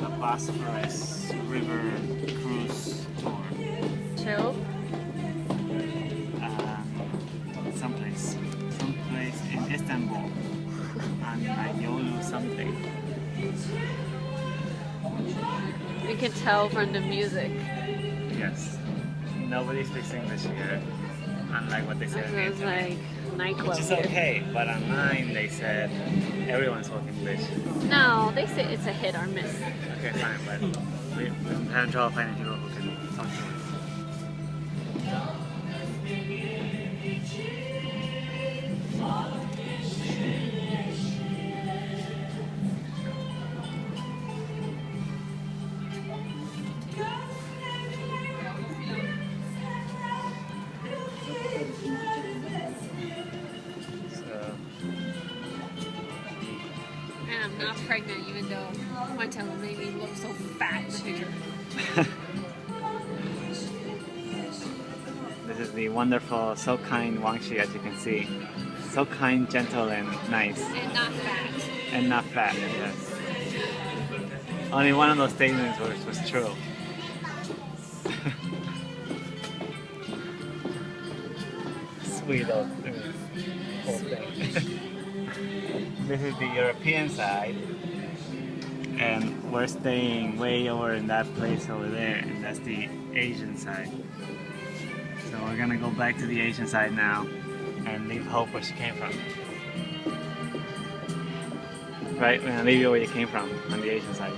a Bosphorus River cruise tour. Chill. Someplace in Istanbul, and Yolu something. You can tell from the music. Yes. Nobody speaks English here, unlike what they said on the It was internet. like nightclub. Which is here. okay, but online they said everyone spoke English. No, they say it's a hit or miss. Okay, fine, but we're having trouble finding people who can talk to us. And I'm not pregnant, even though my tongue made me look so fat in the picture. This is the wonderful, so kind Wangshi, as you can see. So kind, gentle, and nice. And not fat. And not fat, yes. Only one of those statements was true. Sweet old whole thing. This is the European side, and we're staying way over in that place over there, and that's the Asian side. So we're gonna go back to the Asian side now and leave Hope where she came from. Right? We're gonna leave you where you came from, on the Asian side.